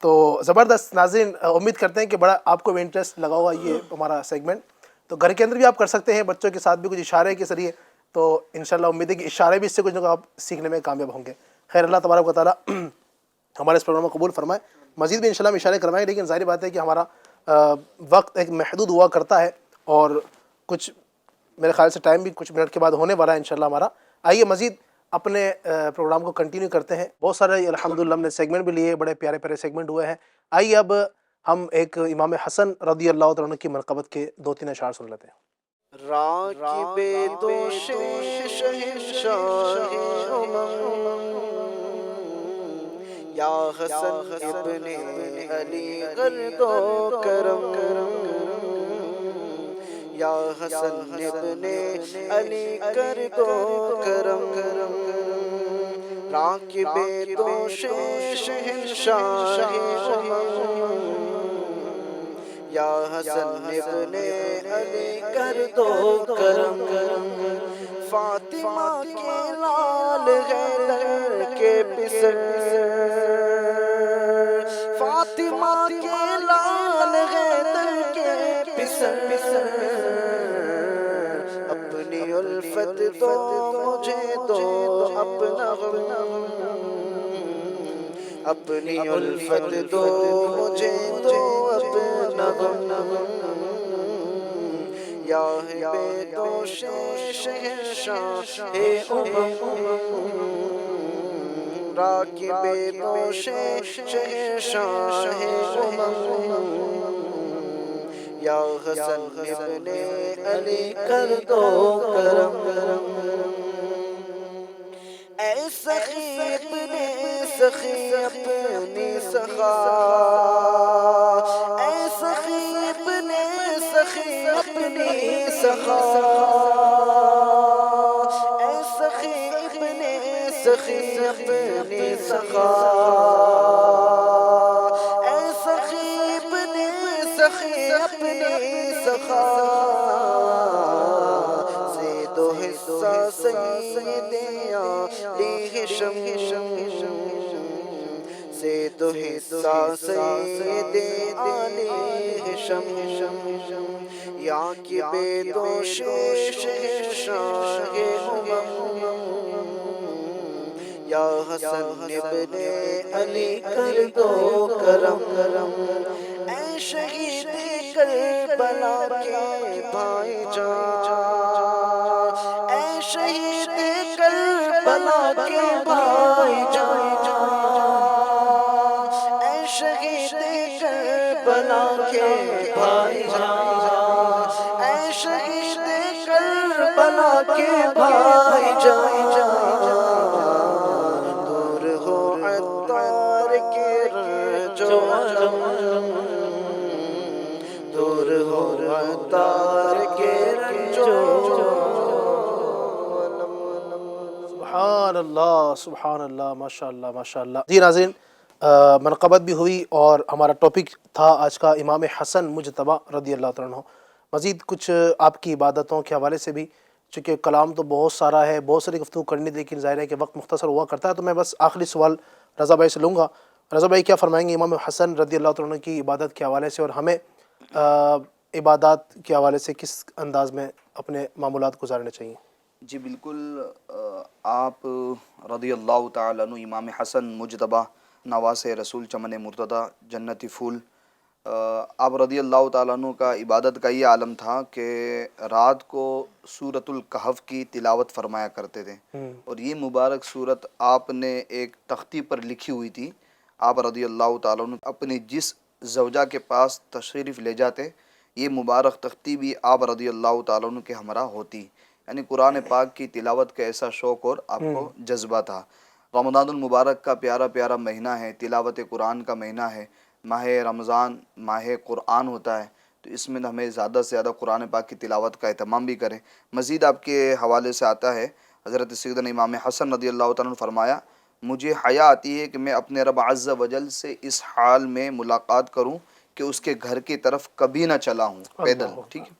تو زبردست. ناظرین امید کرتے ہیں کہ بڑا آپ کو بھی انٹرسٹ لگا ہوگا یہ ہمارا سیگمنٹ. تو گھر کے اندر بھی آپ کر سکتے ہیں, بچوں کے ساتھ بھی کچھ اشارے کے ذریعے. تو انشاءاللہ امید ہے کہ اشارے بھی اس سے کچھ نہ کچھ آپ سیکھنے میں کامیاب ہوں گے. خیر, اللہ تبارک و تعالیٰ ہمارے اس پروگرام کو قبول فرمائے. مزید بھی انشاءاللہ ہم اشارے کروائیں, لیکن ظاہر بات ہے کہ ہمارا وقت ایک محدود ہوا کرتا ہے, اور کچھ میرے خیال سے ٹائم بھی کچھ منٹ کے بعد ہونے والا ہے انشاءاللہ ہمارا. آئیے مزید اپنے پروگرام کو کنٹینیو کرتے ہیں. بہت سارے الحمدللہ ہم نے سیگمنٹ بھی لیے, بڑے پیارے پیارے سیگمنٹ ہوئے ہیں. آئیے اب ہم ایک امام حسن رضی اللہ تعالیٰ عنہ کی منقبت کے 2-3 اشعار سن لیتے ہیں. راکب دوش شہنشاہ امم یا حسن ابن علی قرد و کرم, یا حسن ابن علی قرد و کرم. راکب دوش شہنشاہ امم یا حسن ابن علی کر دو کرم. فاطمہ کے لال حیدر کے پسر, فاطمہ کے لال حیدر کے پسر. اپنی الفت دو مجھے دو اپنا غم, اپنی الفت دو مجھے دو اپنا غم. یا بے دوش شہنشاہ امم, راکب دوش شہنشاہ امم. یا حسن ابن علی کر دو کرم اے سخی اپنے سخی اپنی سخا اے سخی اپنے سخی اپنی سخا اے سخی اپنے سخی اپنی سخا اے سخی اپنے سخی اپنی سخا سے دو حصہ سید علی ہشم سے دو حصہ سید علی ہشم یا کی بے دوش شہنشاہ یا حسن ابن علی کر دو کرم اے شہید کربلا کے بھائی جان اے شہید کربلا کے بھائی جان اے شہید کربلا کے بھائی جان اے شہید کربلا کے بھائی جان دور ہو عطار کے رنجو علم دور ہو عطار کے رنجو سبحان اللہ ماشاء اللہ ماشاء اللہ. جی ناظرین، منقبت بھی ہوئی اور ہمارا ٹاپک تھا آج کا امام حسن مجتبیٰ رضی اللہ تعالیٰ عنہ. مزید کچھ آپ کی عبادتوں کے حوالے سے بھی، چونکہ کلام تو بہت سارا ہے، بہت ساری گفتگو کرنی، لیکن ظاہر ہے کہ وقت مختصر ہوا کرتا ہے، تو میں بس آخری سوال رضا بھائی سے لوں گا. رضا بھائی کیا فرمائیں گے امام حسن رضی اللہ تعالیٰ عنہ کی عبادت کے حوالے سے، اور ہمیں عبادات کے حوالے سے کس انداز میں اپنے معمولات گزارنے چاہیے؟ جی بالکل، آپ رضی اللہ تعالیٰ عنہ امام حسن مجتبیٰ نواس رسول چمن مرتضیٰ جنتی پھول، آپ رضی اللہ تعالیٰ عنہ کا عبادت کا یہ عالم تھا کہ رات کو سورۃ الکہف کی تلاوت فرمایا کرتے تھے، اور یہ مبارک سورت آپ نے ایک تختی پر لکھی ہوئی تھی. آپ رضی اللہ تعالیٰ عنہ اپنی جس زوجہ کے پاس تشریف لے جاتے، یہ مبارک تختی بھی آپ رضی اللہ تعالیٰ عنہ کے ہمراہ ہوتی. یعنی قرآن پاک کی تلاوت کا ایسا شوق اور آپ کو جذبہ تھا. رمضان المبارک کا پیارا پیارا مہینہ ہے، تلاوت قرآن کا مہینہ ہے، ماہ رمضان ماہ قرآن ہوتا ہے، تو اس میں ہمیں زیادہ سے زیادہ قرآن پاک کی تلاوت کا اہتمام بھی کریں. مزید آپ کے حوالے سے آتا ہے، حضرت سیدنا امام حسن رضی اللہ تعالیٰ عنہ نے فرمایا، مجھے حیا آتی ہے کہ میں اپنے رب عز و جل سے اس حال میں ملاقات کروں کہ اس کے گھر کی طرف کبھی نہ چلا ہوں پیدل. ٹھیک ہے،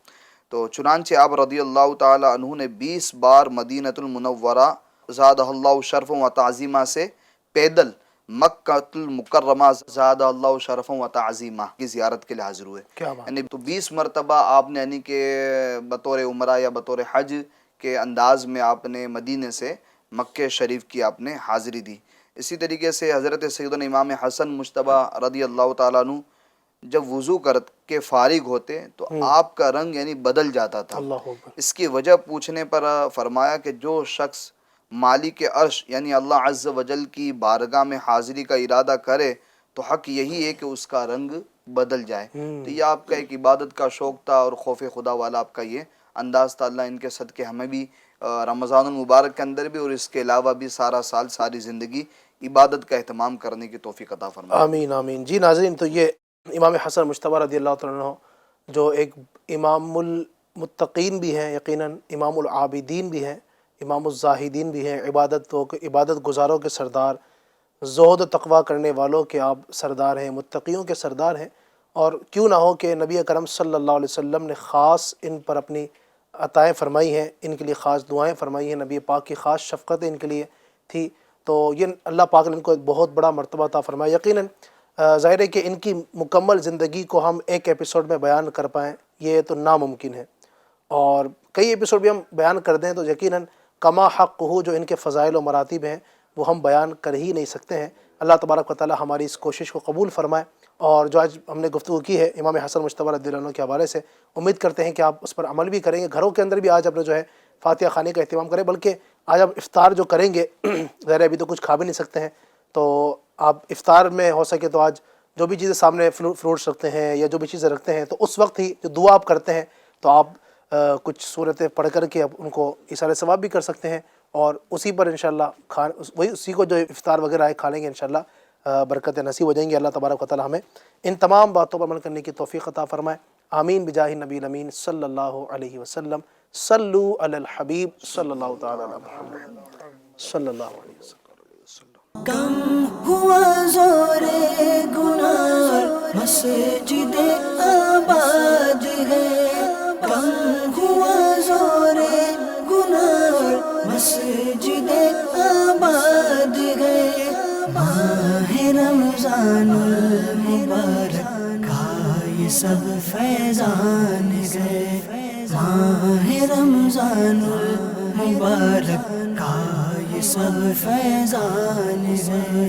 تو چنانچہ آپ رضی اللہ تعالیٰ عنہ نے 20 بار مدینۃ المنورہ زادہ اللہ شرف و تعظیمہ سے پیدل مکہ المکرمہ زادہ اللہ شرف و تعظیمہ کی زیارت کے لیے حاضر ہوئے. یعنی تو 20 مرتبہ آپ نے یعنی کہ بطور عمرہ یا بطور حج کے انداز میں آپ نے مدینے سے مکہ شریف کی آپ نے حاضری دی. اسی طریقے سے حضرت سیدنا امام حسن مجتبیٰ رضی اللہ تعالیٰ عنہ جب وضو کر کے فارغ ہوتے تو آپ کا رنگ یعنی بدل جاتا تھا. اس کی وجہ پوچھنے پر فرمایا کہ جو شخص مالک عرش یعنی اللہ عز و جل کی بارگاہ میں حاضری کا ارادہ کرے تو حق یہی ہے کہ اس کا رنگ بدل جائے. تو یہ آپ کا ایک عبادت کا شوق تھا اور خوف خدا والا آپ کا یہ انداز تھا. اللہ ان کے صدقے ہمیں بھی رمضان المبارک کے اندر بھی اور اس کے علاوہ بھی سارا سال ساری زندگی عبادت کا اہتمام کرنے کی توفیق عطا فرمائے. آمین آمین. جی ناظرین، تو یہ امام حسن مجتبیٰ رضی اللہ تعالیٰ عنہ جو ایک امام المتقین بھی ہیں، یقیناً امام العابدین بھی ہیں، امام الزاہدین بھی ہیں، عبادت گزاروں کے سردار، زہد و تقویٰ کرنے والوں کے آپ سردار ہیں، متقیوں کے سردار ہیں. اور کیوں نہ ہو کہ نبی اکرم صلی اللہ علیہ وسلم نے خاص ان پر اپنی عطائیں فرمائی ہیں، ان کے لیے خاص دعائیں فرمائی ہیں، نبی پاک کی خاص شفقتیں ان کے لیے تھی. تو یہ اللہ پاک نے ان کو ایک بہت بڑا مرتبہ عطا فرمایا. یقیناً ظاہر ہے کہ ان کی مکمل زندگی کو ہم ایک ایپیسوڈ میں بیان کر پائیں یہ تو ناممکن ہے، اور کئی ایپیسوڈ بھی ہم بیان کر دیں تو یقیناً کما حق ہو جو ان کے فضائل و مراتب ہیں وہ ہم بیان کر ہی نہیں سکتے ہیں. اللہ تبارک و تعالی ہماری اس کوشش کو قبول فرمائے. اور جو آج ہم نے گفتگو کی ہے امام حسن مجتبیٰ رضی اللہ عنہ کے حوالے سے، امید کرتے ہیں کہ آپ اس پر عمل بھی کریں گے. گھروں کے اندر بھی آج اپنے جو ہے فاتحہ خانے کا اہتمام کریں، بلکہ آج آپ افطار جو کریں گے ظاہر ابھی تو کچھ کھا بھی نہیں سکتے ہیں، تو آپ افطار میں ہو سکے تو آج جو بھی چیزیں سامنے فروٹس رکھتے ہیں یا جو بھی چیزیں رکھتے ہیں تو اس وقت ہی جو دعا آپ کرتے ہیں تو آپ کچھ صورتیں پڑھ کر کے اب ان کو ایصال ثواب بھی کر سکتے ہیں، اور اسی پر انشاءاللہ اسی کو جو افطار وغیرہ ہے کھا لیں گے انشاءاللہ برکتیں نصیب ہو جائیں گی۔ اللہ تبارک و تعالی ہمیں ان تمام باتوں پر عمل کرنے کی توفیق عطا فرمائے، آمین بجاہ النبی الامین صلی اللہ علیہ وسلم۔ صلو علی الحبیب صلی اللہ تعالی علی محمد صلی اللہ علیہ وسلم۔ کم ہوا زور گناہ مسجد آباد ہے، کم ہوا زور گناہ مسجد آباد ہے، ماہ رمضان المبارک کا یہ سب فیضان گئے، ماہ رمضان المبارک کا یہ سب فیضان گئے۔